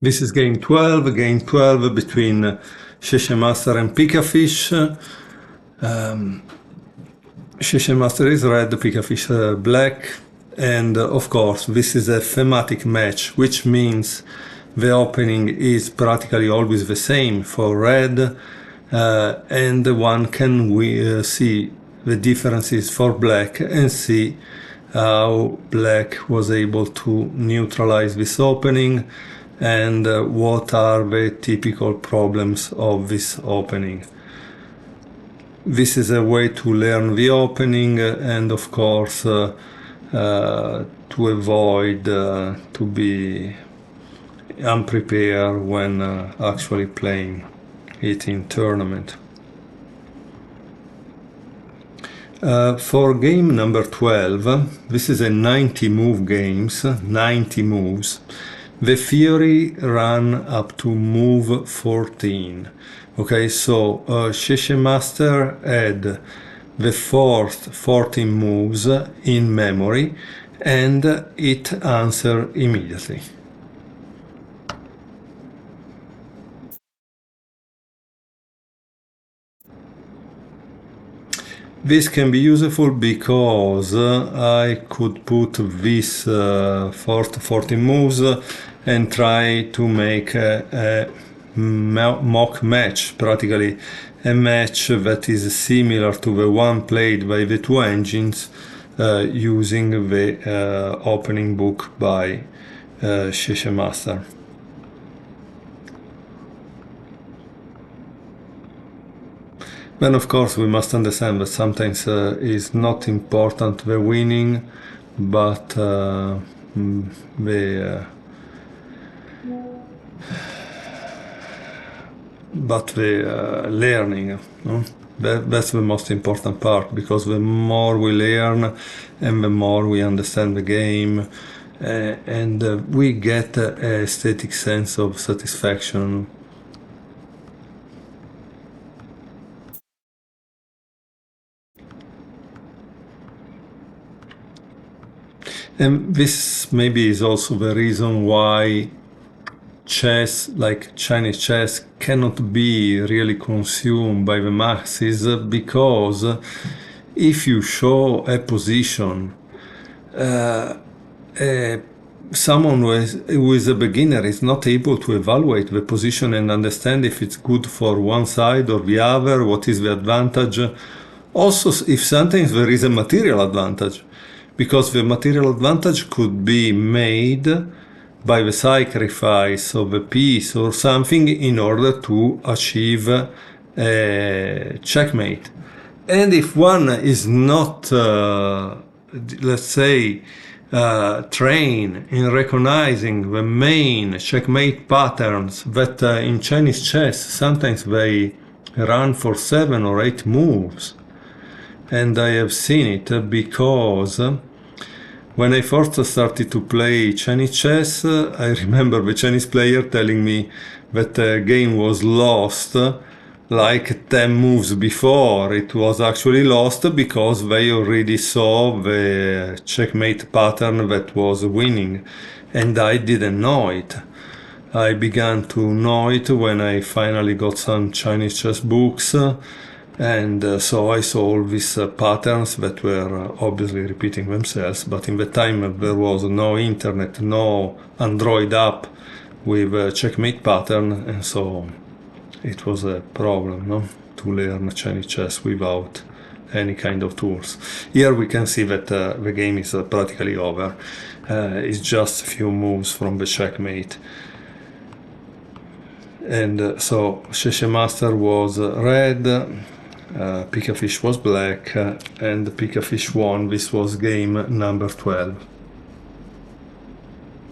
This is game 12 between XieXieMaster and Pikafish. XieXieMaster is red, Pikafish black, and of course this is a thematic match, which means the opening is practically always the same for red, and one can see the differences for black and see how black was able to neutralize this opening and what are the typical problems of this opening. This is a way to learn the opening and of course to avoid to be unprepared when actually playing it in tournament. For game number 12, this is a 90 move games, 90 moves. The theory ran up to move 14. Okay, so XieXieMaster had the first 14 moves in memory and it answered immediately. This can be useful because I could put this first 14 moves and try to make a mock match, practically a match that is similar to the one played by the two engines using the opening book by XieXieMaster. Then of course we must understand that sometimes is not important the winning, but the learning. No? That's the most important part, because the more we learn and the more we understand the game, and we get an aesthetic sense of satisfaction. And this maybe is also the reason why chess, like Chinese chess, cannot be really consumed by the masses, because if you show a position, someone who is a beginner is not able to evaluate the position and understand if it's good for one side or the other, what is the advantage. Also, if sometimes there is a material advantage, because the material advantage could be made by the sacrifice of a piece or something in order to achieve a checkmate. And if one is not, let's say, trained in recognizing the main checkmate patterns that in Chinese chess sometimes they run for 7 or 8 moves. And I have seen it because when I first started to play Chinese chess, I remember the Chinese player telling me that the game was lost like 10 moves before. It was actually lost because they already saw the checkmate pattern that was winning, and I didn't know it. I began to know it when I finally got some Chinese chess books, and so I saw all these patterns that were obviously repeating themselves, but in the time there was no internet, no Android app with a checkmate pattern, and so it was a problem, no? To learn Chinese chess without any kind of tools. Here we can see that the game is practically over. It's just a few moves from the checkmate. And so XieXieMaster was red, Pikafish was black, and Pikafish won. This was game number 12.